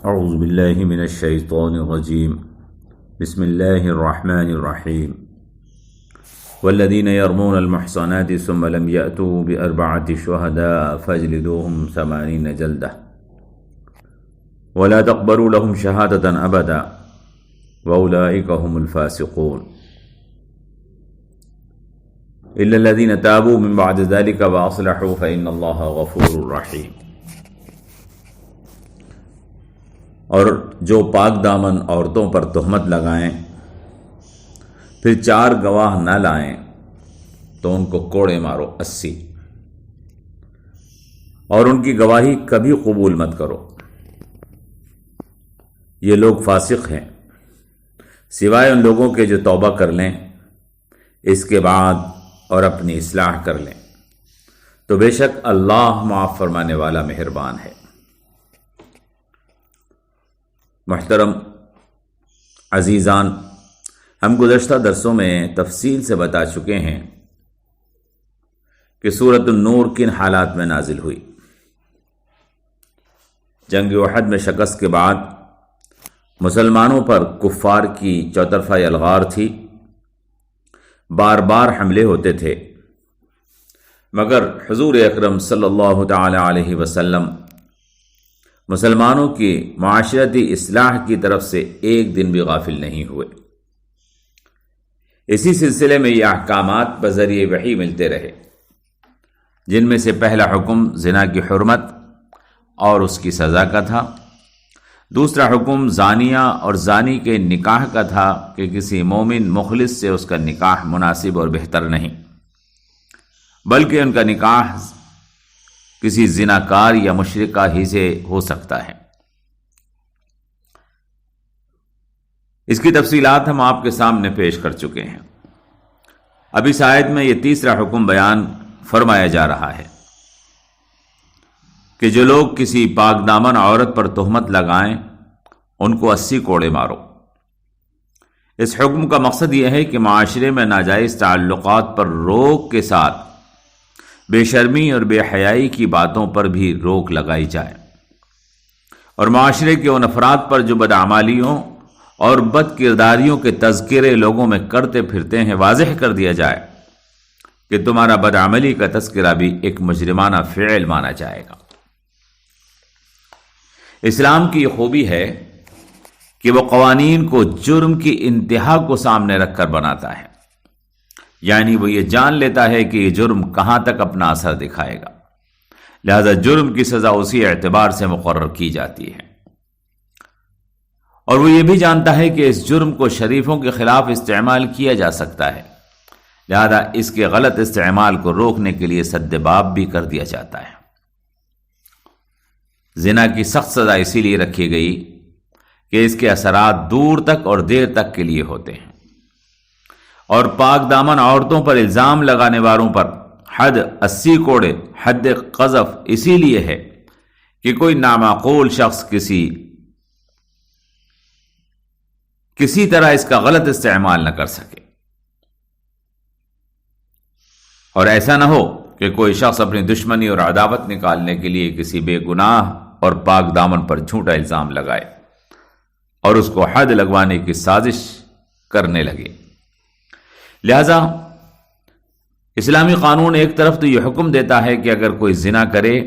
اعوذ باللہ من الشیطان الرجیم بسم اللہ الرحمن الرحیم والذین یرمون المحصنات ثم لم یأتوا بأربعة شهداء فاجلدوهم 80 جلدة ولا تقبلوا لهم شهادة أبدا وأولئك هم الفاسقون إلا الذين تابوا من بعد ذلك وأصلحوا فإن الله غفور رحيم۔ اور جو پاک دامن عورتوں پر تہمت لگائیں پھر 4 گواہ نہ لائیں تو ان کو کوڑے مارو 80، اور ان کی گواہی کبھی قبول مت کرو، یہ لوگ فاسق ہیں، سوائے ان لوگوں کے جو توبہ کر لیں اس کے بعد اور اپنی اصلاح کر لیں، تو بے شک اللہ معاف فرمانے والا مہربان ہے۔ محترم عزیزان، ہم گزشتہ درسوں میں تفصیل سے بتا چکے ہیں کہ سورۃ النور کن حالات میں نازل ہوئی۔ جنگ احد میں شکست کے بعد مسلمانوں پر کفار کی چوطرفہ یلغار تھی، بار بار حملے ہوتے تھے، مگر حضور اکرم صلی اللہ تعالی علیہ وسلم مسلمانوں کی معاشرتی اصلاح کی طرف سے ایک دن بھی غافل نہیں ہوئے۔ اسی سلسلے میں یہ احکامات بذریعہ وحی ملتے رہے، جن میں سے پہلا حکم زنا کی حرمت اور اس کی سزا کا تھا، دوسرا حکم زانیہ اور زانی کے نکاح کا تھا کہ کسی مومن مخلص سے اس کا نکاح مناسب اور بہتر نہیں، بلکہ ان کا نکاح کسی زناکار یا مشرکہ ہی سے ہو سکتا ہے۔ اس کی تفصیلات ہم آپ کے سامنے پیش کر چکے ہیں۔ اب اس آیت میں یہ تیسرا حکم بیان فرمایا جا رہا ہے کہ جو لوگ کسی پاک دامن عورت پر تہمت لگائیں ان کو 80 کوڑے مارو۔ اس حکم کا مقصد یہ ہے کہ معاشرے میں ناجائز تعلقات پر روک کے ساتھ بے شرمی اور بے حیائی کی باتوں پر بھی روک لگائی جائے، اور معاشرے کے ان افراد پر جو بدعمالیوں اور بد کرداریوں کے تذکرے لوگوں میں کرتے پھرتے ہیں واضح کر دیا جائے کہ تمہارا بدعملی کا تذکرہ بھی ایک مجرمانہ فعل مانا جائے گا۔ اسلام کی یہ خوبی ہے کہ وہ قوانین کو جرم کی انتہا کو سامنے رکھ کر بناتا ہے، یعنی وہ یہ جان لیتا ہے کہ یہ جرم کہاں تک اپنا اثر دکھائے گا، لہذا جرم کی سزا اسی اعتبار سے مقرر کی جاتی ہے، اور وہ یہ بھی جانتا ہے کہ اس جرم کو شریفوں کے خلاف استعمال کیا جا سکتا ہے، لہذا اس کے غلط استعمال کو روکنے کے لیے سد باب بھی کر دیا جاتا ہے۔ زنا کی سخت سزا اسی لیے رکھی گئی کہ اس کے اثرات دور تک اور دیر تک کے لیے ہوتے ہیں، اور پاک دامن عورتوں پر الزام لگانے والوں پر حد 80 کوڑے حد قذف اسی لیے ہے کہ کوئی نامعقول شخص کسی طرح اس کا غلط استعمال نہ کر سکے، اور ایسا نہ ہو کہ کوئی شخص اپنی دشمنی اور عداوت نکالنے کے لیے کسی بے گناہ اور پاک دامن پر جھوٹا الزام لگائے اور اس کو حد لگوانے کی سازش کرنے لگے۔ لہذا اسلامی قانون ایک طرف تو یہ حکم دیتا ہے کہ اگر کوئی زنا کرے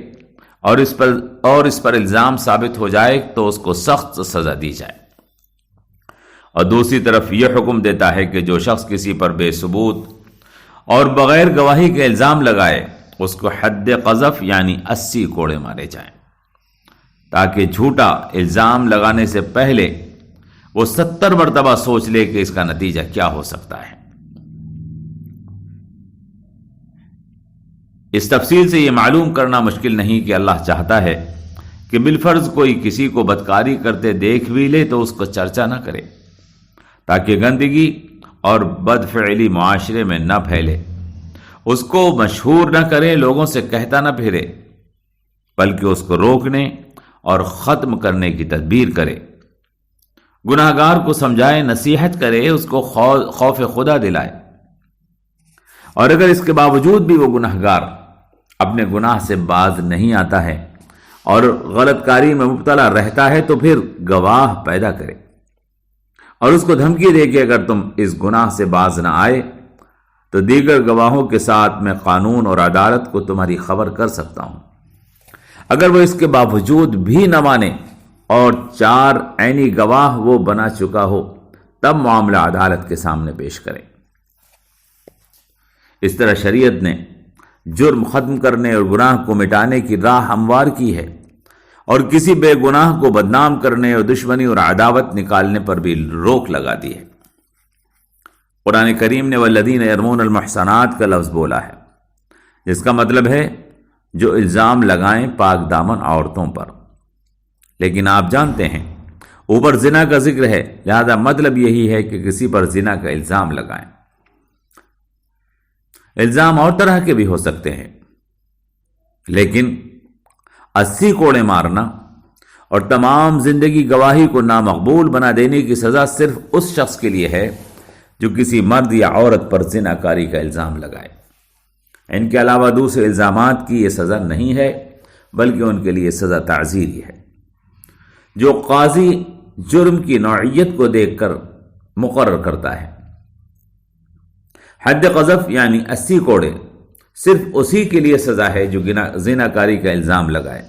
اور اس پر الزام ثابت ہو جائے تو اس کو سخت سزا دی جائے، اور دوسری طرف یہ حکم دیتا ہے کہ جو شخص کسی پر بے ثبوت اور بغیر گواہی کے الزام لگائے اس کو حد قذف یعنی 80 کوڑے مارے جائیں، تاکہ جھوٹا الزام لگانے سے پہلے وہ 70 مرتبہ سوچ لے کہ اس کا نتیجہ کیا ہو سکتا ہے۔ اس تفصیل سے یہ معلوم کرنا مشکل نہیں کہ اللہ چاہتا ہے کہ بالفرض کوئی کسی کو بدکاری کرتے دیکھ بھی لے تو اس کو چرچا نہ کرے، تاکہ گندگی اور بدفعلی معاشرے میں نہ پھیلے، اس کو مشہور نہ کرے، لوگوں سے کہتا نہ پھرے، بلکہ اس کو روکنے اور ختم کرنے کی تدبیر کرے، گناہگار کو سمجھائے، نصیحت کرے، اس کو خوف خدا دلائے، اور اگر اس کے باوجود بھی وہ گناہگار اپنے گناہ سے باز نہیں آتا ہے اور غلط کاری میں مبتلا رہتا ہے تو پھر گواہ پیدا کرے اور اس کو دھمکی دے کہ اگر تم اس گناہ سے باز نہ آئے تو دیگر گواہوں کے ساتھ میں قانون اور عدالت کو تمہاری خبر کر سکتا ہوں۔ اگر وہ اس کے باوجود بھی نہ مانے اور 4 عینی گواہ وہ بنا چکا ہو تب معاملہ عدالت کے سامنے پیش کریں۔ اس طرح شریعت نے جرم ختم کرنے اور گناہ کو مٹانے کی راہ ہموار کی ہے اور کسی بے گناہ کو بدنام کرنے اور دشمنی اور عداوت نکالنے پر بھی روک لگا دی ہے۔ قرآن کریم نے والذین یرمون المحصنات کا لفظ بولا ہے، جس کا مطلب ہے جو الزام لگائیں پاک دامن عورتوں پر، لیکن آپ جانتے ہیں اوپر زنا کا ذکر ہے، لہذا مطلب یہی ہے کہ کسی پر زنا کا الزام لگائیں۔ الزام اور طرح کے بھی ہو سکتے ہیں، لیکن 80 کوڑے مارنا اور تمام زندگی گواہی کو نامقبول بنا دینے کی سزا صرف اس شخص کے لیے ہے جو کسی مرد یا عورت پر زنا کاری کا الزام لگائے۔ ان کے علاوہ دوسرے الزامات کی یہ سزا نہیں ہے، بلکہ ان کے لیے سزا تعزیری ہے جو قاضی جرم کی نوعیت کو دیکھ کر مقرر کرتا ہے۔ حد قذف یعنی 80 کوڑے صرف اسی کے لیے سزا ہے جو زنا کاری کا الزام لگائے۔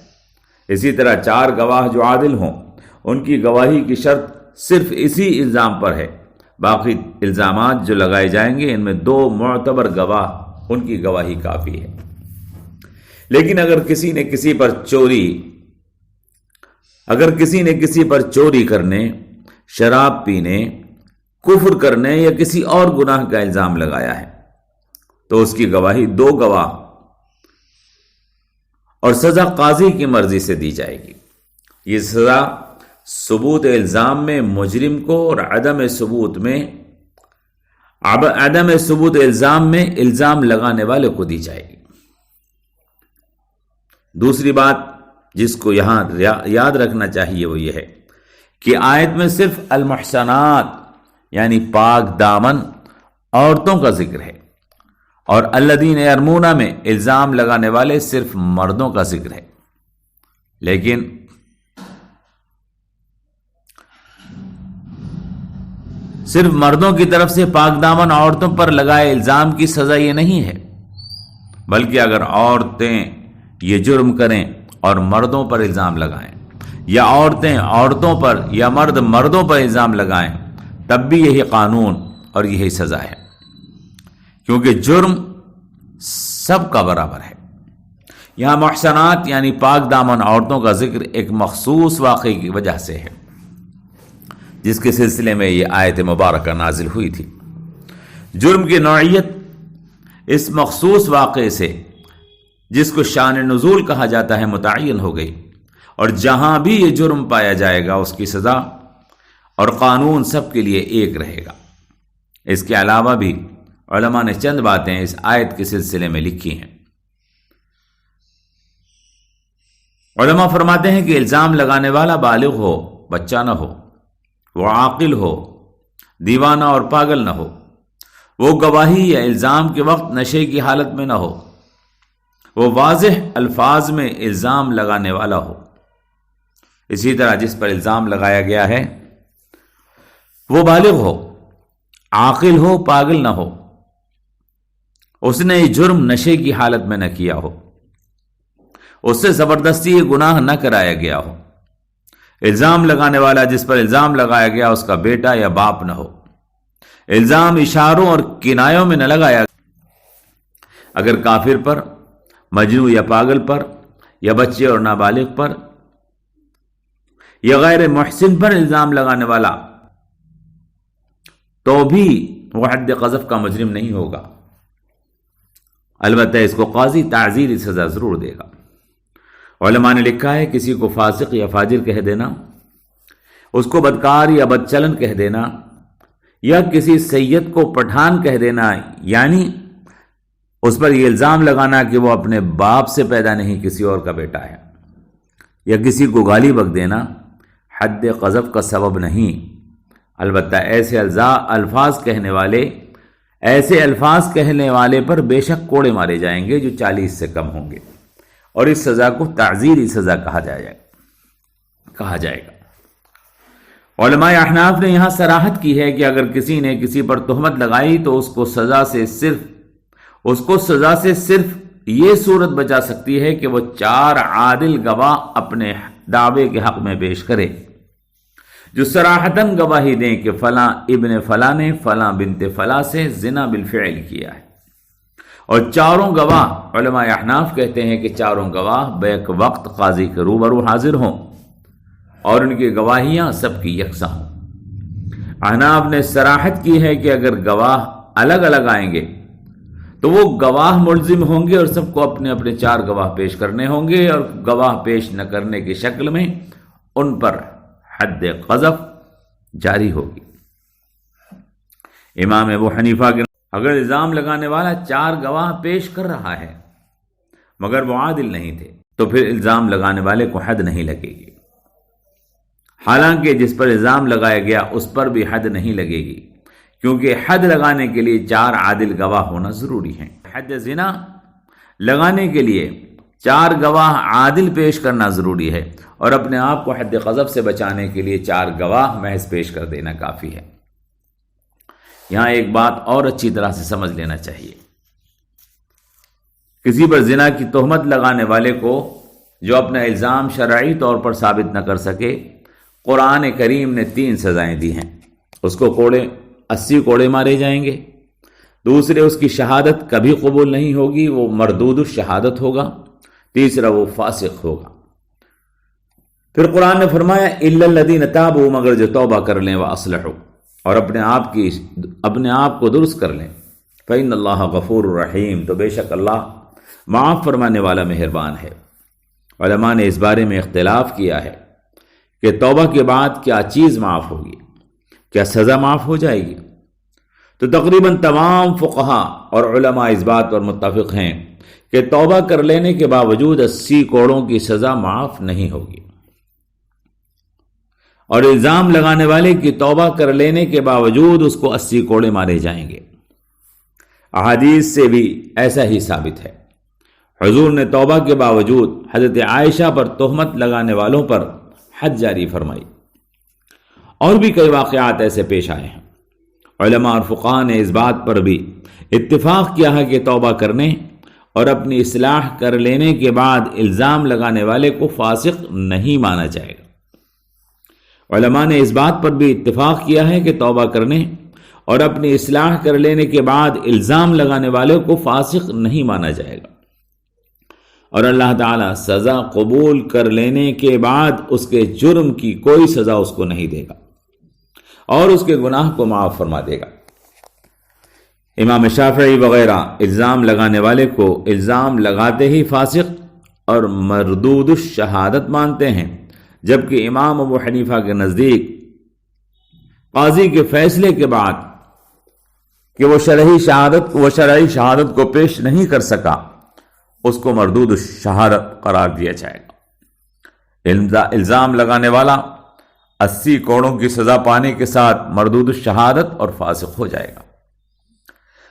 اسی طرح 4 گواہ جو عادل ہوں ان کی گواہی کی شرط صرف اسی الزام پر ہے، باقی الزامات جو لگائے جائیں گے ان میں 2 معتبر گواہ ان کی گواہی کافی ہے۔ لیکن اگر کسی نے کسی پر چوری کرنے، شراب پینے، کفر کرنے یا کسی اور گناہ کا الزام لگایا ہے تو اس کی گواہی 2 گواہ اور سزا قاضی کی مرضی سے دی جائے گی۔ یہ سزا ثبوت الزام میں مجرم کو اور عدم ثبوت الزام میں الزام لگانے والے کو دی جائے گی۔ دوسری بات جس کو یہاں یاد رکھنا چاہیے وہ یہ ہے کہ آیت میں صرف المحصنات یعنی پاک دامن عورتوں کا ذکر ہے اور الذین یرمون میں الزام لگانے والے صرف مردوں کا ذکر ہے، لیکن صرف مردوں کی طرف سے پاک دامن عورتوں پر لگائے الزام کی سزا یہ نہیں ہے، بلکہ اگر عورتیں یہ جرم کریں اور مردوں پر الزام لگائیں یا عورتیں عورتوں پر یا مرد مردوں پر الزام لگائیں تب بھی یہی قانون اور یہی سزا ہے، کیونکہ جرم سب کا برابر ہے۔ یہاں محسنات یعنی پاک دامن عورتوں کا ذکر ایک مخصوص واقعے کی وجہ سے ہے جس کے سلسلے میں یہ آیت مبارکہ نازل ہوئی تھی۔ جرم کی نوعیت اس مخصوص واقعے سے جس کو شان نزول کہا جاتا ہے متعین ہو گئی، اور جہاں بھی یہ جرم پایا جائے گا اس کی سزا اور قانون سب کے لیے ایک رہے گا۔ اس کے علاوہ بھی علماء نے چند باتیں اس آیت کے سلسلے میں لکھی ہیں۔ علماء فرماتے ہیں کہ الزام لگانے والا بالغ ہو، بچہ نہ ہو، وہ عاقل ہو، دیوانہ اور پاگل نہ ہو، وہ گواہی یا الزام کے وقت نشے کی حالت میں نہ ہو، وہ واضح الفاظ میں الزام لگانے والا ہو۔ اسی طرح جس پر الزام لگایا گیا ہے وہ بالغ ہو، عاقل ہو، پاگل نہ ہو، اس نے یہ جرم نشے کی حالت میں نہ کیا ہو، اس سے زبردستی یہ گناہ نہ کرایا گیا ہو، الزام لگانے والا جس پر الزام لگایا گیا اس کا بیٹا یا باپ نہ ہو، الزام اشاروں اور کنایوں میں نہ لگایا، اگر کافر پر، مجنون یا پاگل پر، یا بچے اور نابالغ پر، یا غیر محسن پر الزام لگانے والا تو بھی وہ حد قذف کا مجرم نہیں ہوگا، البتہ اس کو قاضی تعزیری سزا ضرور دے گا۔ علماء نے لکھا ہے کسی کو فاسق یا فاجر کہہ دینا، اس کو بدکار یا بدچلن کہہ دینا، یا کسی سید کو پٹھان کہہ دینا، یعنی اس پر یہ الزام لگانا کہ وہ اپنے باپ سے پیدا نہیں کسی اور کا بیٹا ہے، یا کسی کو گالی بک دینا حد قذف کا سبب نہیں، البتہ ایسے الفاظ کہنے والے پر بے شک کوڑے مارے جائیں گے جو 40 سے کم ہوں گے، اور اس سزا کو تعزیری سزا کہا جائے گا۔ علماء احناف نے یہاں صراحت کی ہے کہ اگر کسی نے کسی پر تہمت لگائی تو اس کو سزا سے صرف یہ صورت بچا سکتی ہے کہ وہ 4 عادل گواہ اپنے دعوے کے حق میں پیش کرے جو صراحتاً گواہی دیں کہ فلاں ابن فلاں نے فلاں بنت فلاں سے زنا بالفعل کیا ہے، اور 4 گواہ علماء احناف کہتے ہیں کہ 4 گواہ بیک وقت قاضی کے روبرو حاضر ہوں اور ان کی گواہیاں سب کی یکساں ہوں۔ احناف نے صراحت کی ہے کہ اگر گواہ الگ الگ آئیں گے تو وہ گواہ ملزم ہوں گے اور سب کو اپنے اپنے 4 گواہ پیش کرنے ہوں گے، اور گواہ پیش نہ کرنے کی شکل میں ان پر حد قذف جاری ہوگی۔ امام ابو حنیفہ کے اگر الزام لگانے والا 4 گواہ پیش کر رہا ہے مگر وہ عادل نہیں تھے تو پھر الزام لگانے والے کو حد نہیں لگے گی، حالانکہ جس پر الزام لگایا گیا اس پر بھی حد نہیں لگے گی، کیونکہ حد لگانے کے لیے 4 عادل گواہ ہونا ضروری ہے۔ حد زنا لگانے کے لیے 4 گواہ عادل پیش کرنا ضروری ہے، اور اپنے آپ کو حد قذف سے بچانے کے لیے 4 گواہ محض پیش کر دینا کافی ہے۔ یہاں ایک بات اور اچھی طرح سے سمجھ لینا چاہیے، کسی پر زنا کی تہمت لگانے والے کو جو اپنا الزام شرعی طور پر ثابت نہ کر سکے، قرآن کریم نے 3 سزائیں دی ہیں۔ اس کو 80 کوڑے مارے جائیں گے، دوسرے اس کی شہادت کبھی قبول نہیں ہوگی، وہ مردود الشہادت ہوگا، تیسرا وہ فاسق ہوگا۔ پھر قرآن نے فرمایا الا الذین تابوا، مگر جو توبہ کر لیں، واصلحوا، اور اپنے آپ کو درست کر لیں، فإن اللہ غفور الرحیم، تو بے شک اللہ معاف فرمانے والا مہربان ہے۔ علماء نے اس بارے میں اختلاف کیا ہے کہ توبہ کے بعد کیا چیز معاف ہوگی، کیا سزا معاف ہو جائے گی؟ تو تقریباً تمام فقہا اور علماء اس بات پر متفق ہیں کہ توبہ کر لینے کے باوجود 80 کوڑوں کی سزا معاف نہیں ہوگی، اور الزام لگانے والے کی توبہ کر لینے کے باوجود اس کو 80 کوڑے مارے جائیں گے۔ احادیث سے بھی ایسا ہی ثابت ہے۔ حضور نے توبہ کے باوجود حضرت عائشہ پر تہمت لگانے والوں پر حد جاری فرمائی، اور بھی کئی واقعات ایسے پیش آئے ہیں۔ علماء اور فقہاء نے اس بات پر بھی اتفاق کیا ہے کہ توبہ کرنے اور اپنی اصلاح کر لینے کے بعد الزام لگانے والے کو فاسق نہیں مانا جائے گا۔ علماء نے اس بات پر بھی اتفاق کیا ہے کہ توبہ کرنے اور اپنی اصلاح کر لینے کے بعد الزام لگانے والے کو فاسق نہیں مانا جائے گا، اور اللہ تعالیٰ سزا قبول کر لینے کے بعد اس کے جرم کی کوئی سزا اس کو نہیں دے گا اور اس کے گناہ کو معاف فرما دے گا۔ امام شافعی وغیرہ الزام لگانے والے کو الزام لگاتے ہی فاسق اور مردود الشہادت مانتے ہیں، جبکہ امام ابو حنیفہ کے نزدیک قاضی کے فیصلے کے بعد کہ وہ شرعی شہادت کو پیش نہیں کر سکا، اس کو مردود الشہادت قرار دیا جائے گا۔ الزام لگانے والا 80 کوڑوں کی سزا پانے کے ساتھ مردود الشہادت اور فاسق ہو جائے گا۔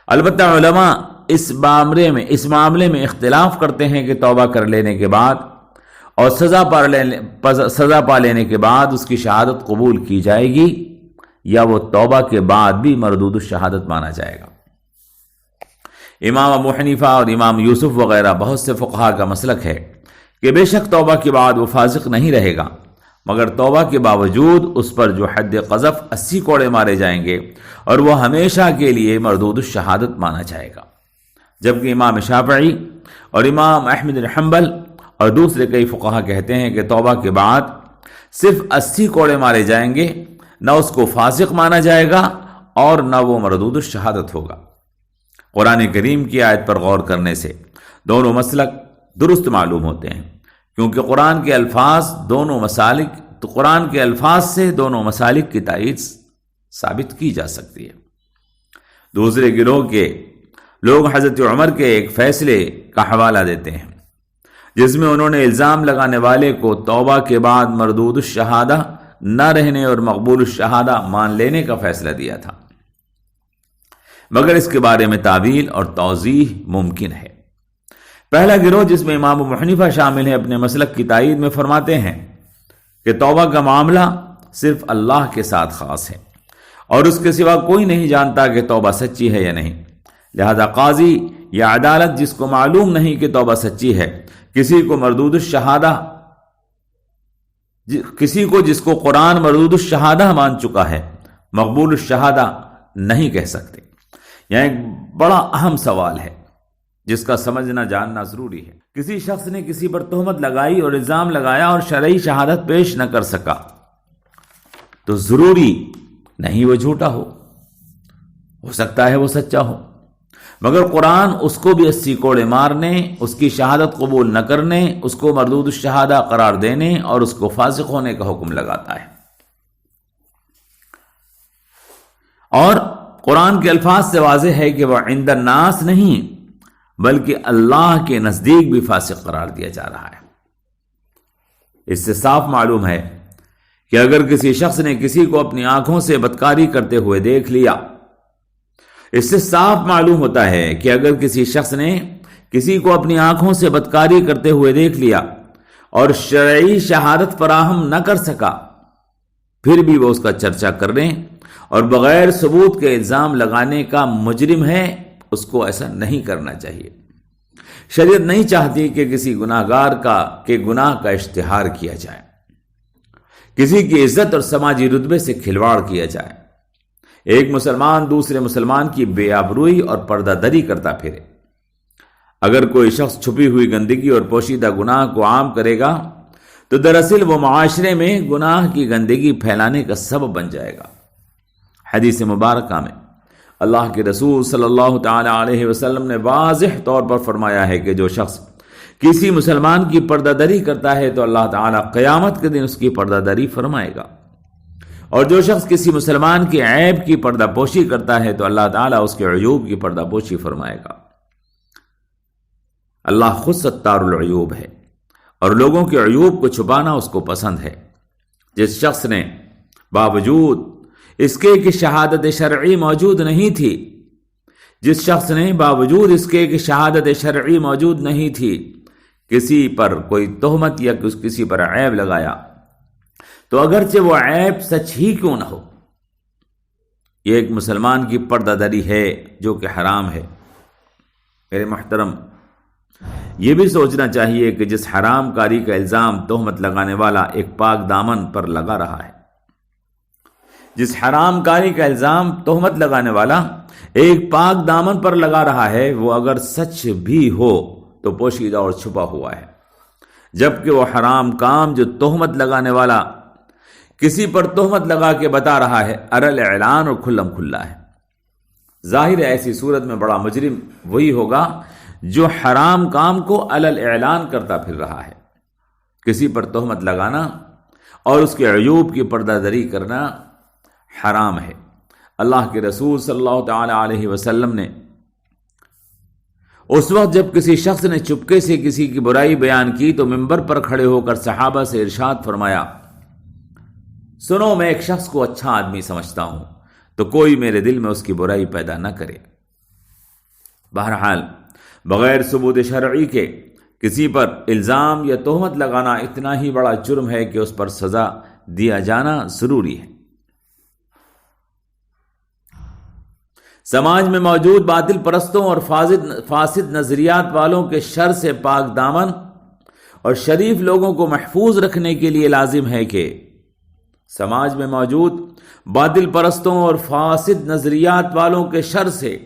البتہ علماء اس معاملے میں اختلاف کرتے ہیں کہ توبہ کر لینے کے بعد اور سزا پا لینے کے بعد اس کی شہادت قبول کی جائے گی یا وہ توبہ کے بعد بھی مردود الشہادت مانا جائے گا۔ امام ابو حنیفہ اور امام یوسف وغیرہ بہت سے فقہا کا مسلک ہے کہ بے شک توبہ کے بعد وہ فاسق نہیں رہے گا، مگر توبہ کے باوجود اس پر جو حد قذف 80 کوڑے مارے جائیں گے اور وہ ہمیشہ کے لیے مردود الشہادت مانا جائے گا، جبکہ امام شافعی اور امام احمد بن حنبل اور دوسرے کئی فقہا کہتے ہیں کہ توبہ کے بعد صرف 80 کوڑے مارے جائیں گے، نہ اس کو فاسق مانا جائے گا اور نہ وہ مردود الشہادت ہوگا۔ قرآن کریم کی آیت پر غور کرنے سے دونوں مسلک درست معلوم ہوتے ہیں، کیونکہ قرآن کے الفاظ سے دونوں مسالک کی تائید ثابت کی جا سکتی ہے۔ دوسرے گروہ کے لوگ حضرت عمر کے ایک فیصلے کا حوالہ دیتے ہیں جس میں انہوں نے الزام لگانے والے کو توبہ کے بعد مردود الشہادہ نہ رہنے اور مقبول الشہادہ مان لینے کا فیصلہ دیا تھا، مگر اس کے بارے میں تعویل اور توضیح ممکن ہے۔ پہلا گروہ جس میں امام ابو حنیفہ شامل ہے اپنے مسلک کی تائید میں فرماتے ہیں کہ توبہ کا معاملہ صرف اللہ کے ساتھ خاص ہے اور اس کے سوا کوئی نہیں جانتا کہ توبہ سچی ہے یا نہیں، لہذا قاضی یا عدالت جس کو معلوم نہیں کہ توبہ سچی ہے، کسی کو جس کو قرآن مردود الشہادہ مان چکا ہے مقبول الشہادہ نہیں کہہ سکتے۔ یہاں ایک بڑا اہم سوال ہے جس کا سمجھنا جاننا ضروری ہے۔ کسی شخص نے کسی پر تہمت لگائی اور الزام لگایا اور شرعی شہادت پیش نہ کر سکا تو ضروری نہیں وہ جھوٹا ہو سکتا ہے وہ سچا ہو، مگر قرآن اس کو بھی 80 کوڑے مارنے، اس کی شہادت قبول نہ کرنے، اس کو مردود الشہادہ قرار دینے اور اس کو فاسق ہونے کا حکم لگاتا ہے۔ اور قرآن کے الفاظ سے واضح ہے کہ وہ عند الناس نہیں بلکہ اللہ کے نزدیک بھی فاسق قرار دیا جا رہا ہے۔ اس سے صاف معلوم ہے کہ اگر کسی شخص نے کسی کو اپنی آنکھوں سے بدکاری کرتے ہوئے دیکھ لیا، اس سے صاف معلوم ہوتا ہے کہ اگر کسی شخص نے کسی کو اپنی آنکھوں سے بدکاری کرتے ہوئے دیکھ لیا اور شرعی شہادت فراہم نہ کر سکا، پھر بھی وہ اس کا چرچا کرنے اور بغیر ثبوت کے الزام لگانے کا مجرم ہے، اس کو ایسا نہیں کرنا چاہیے۔ شریعت نہیں چاہتی کہ کسی گناہگار کے گناہ کا اشتہار کیا جائے، کسی کی عزت اور سماجی رتبے سے کھلواڑ کیا جائے، ایک مسلمان دوسرے مسلمان کی بے آبروئی اور پردہ دری کرتا پھرے۔ اگر کوئی شخص چھپی ہوئی گندگی اور پوشیدہ گناہ کو عام کرے گا تو دراصل وہ معاشرے میں گناہ کی گندگی پھیلانے کا سبب بن جائے گا۔ حدیث مبارکہ میں اللہ کے رسول صلی اللہ تعالی علیہ وسلم نے واضح طور پر فرمایا ہے کہ جو شخص کسی مسلمان کی پردہ دری کرتا ہے تو اللہ تعالی قیامت کے دن اس کی پردہ دری فرمائے گا، اور جو شخص کسی مسلمان کی عیب کی پردہ پوشی کرتا ہے تو اللہ تعالیٰ اس کے عیوب کی پردہ پوشی فرمائے گا۔ اللہ خود ستار العیوب ہے اور لوگوں کے عیوب کو چھپانا اس کو پسند ہے۔ جس شخص نے باوجود اس کے کہ شہادت شرعی موجود نہیں تھی شہادت شرعی موجود نہیں تھی کسی پر کوئی تہمت یا کسی پر عیب لگایا، تو اگرچہ وہ عیب سچ ہی کیوں نہ ہو، یہ ایک مسلمان کی پردہ دری ہے جو کہ حرام ہے۔ میرے محترم، یہ بھی سوچنا چاہیے کہ جس حرام کاری کا الزام تہمت لگانے والا ایک پاک دامن پر لگا رہا ہے، جس حرام کاری کا الزام تہمت لگانے والا ایک پاک دامن پر لگا رہا ہے، وہ اگر سچ بھی ہو تو پوشیدہ اور چھپا ہوا ہے، جبکہ وہ حرام کام جو تہمت لگانے والا کسی پر تہمت لگا کے بتا رہا ہے ارل اعلان اور کھلم کھلا ہے۔ ظاہر ہے ایسی صورت میں بڑا مجرم وہی ہوگا جو حرام کام کو علل اعلان کرتا پھر رہا ہے۔ کسی پر تہمت لگانا اور اس کے عیوب کی پردہ دری کرنا حرام ہے۔ اللہ کے رسول صلی اللہ تعالی علیہ وسلم نے اس وقت جب کسی شخص نے چپکے سے کسی کی برائی بیان کی تو منبر پر کھڑے ہو کر صحابہ سے ارشاد فرمایا، سنو، میں ایک شخص کو اچھا آدمی سمجھتا ہوں تو کوئی میرے دل میں اس کی برائی پیدا نہ کرے۔ بہرحال بغیر ثبوت شرعی کے کسی پر الزام یا تہمت لگانا اتنا ہی بڑا جرم ہے کہ اس پر سزا دیا جانا ضروری ہے۔ سماج میں موجود باطل پرستوں اور فاسد نظریات والوں کے شر سے پاک دامن اور شریف لوگوں کو محفوظ رکھنے کے لیے لازم ہے کہ سماج میں موجود باطل پرستوں اور فاسد نظریات والوں کے شر سے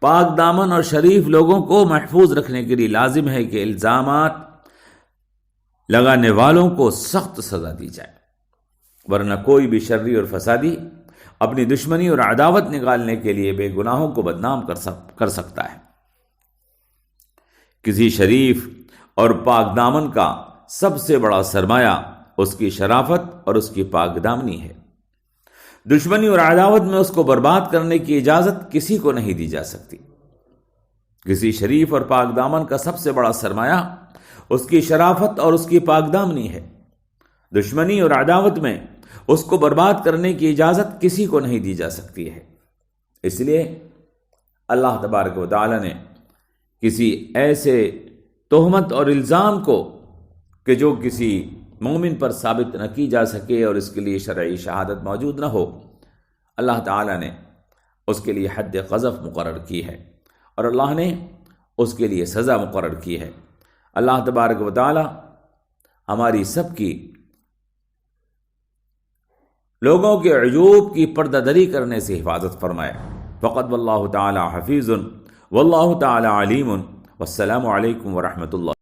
پاک دامن اور شریف لوگوں کو محفوظ رکھنے کے لیے لازم ہے کہ الزامات لگانے والوں کو سخت سزا دی جائے، ورنہ کوئی بھی شرری اور فسادی اپنی دشمنی اور عداوت نکالنے کے لیے بے گناہوں کو بدنام کر سکتا ہے۔ کسی شریف اور پاک دامن کا سب سے بڑا سرمایہ اس کی شرافت اور اس کی پاک دامنی ہے۔ دشمنی اور عداوت میں اس کو برباد کرنے کی اجازت کسی کو نہیں دی جا سکتی۔ کسی شریف اور پاک دامن کا سب سے بڑا سرمایہ اس کی شرافت اور اس کی پاک دامنی ہے۔ دشمنی اور عداوت میں اس کو برباد کرنے کی اجازت کسی کو نہیں دی جا سکتی ہے۔ اس لیے اللہ تبارک و تعالی نے کسی ایسے تہمت اور الزام کو کہ جو کسی مومن پر ثابت نہ کی جا سکے اور اس کے لیے شرعی شہادت موجود نہ ہو، اللہ تعالیٰ نے اس کے لیے حد قذف مقرر کی ہے اور اللہ نے اس کے لیے سزا مقرر کی ہے۔ اللہ تبارک و تعالیٰ ہماری سب کی لوگوں کے عیوب کی پردہ دری کرنے سے حفاظت فرمائے۔ فقط واللہ تعالی حفیظ واللہ تعالی علیم، والسلام علیکم ورحمۃ اللہ۔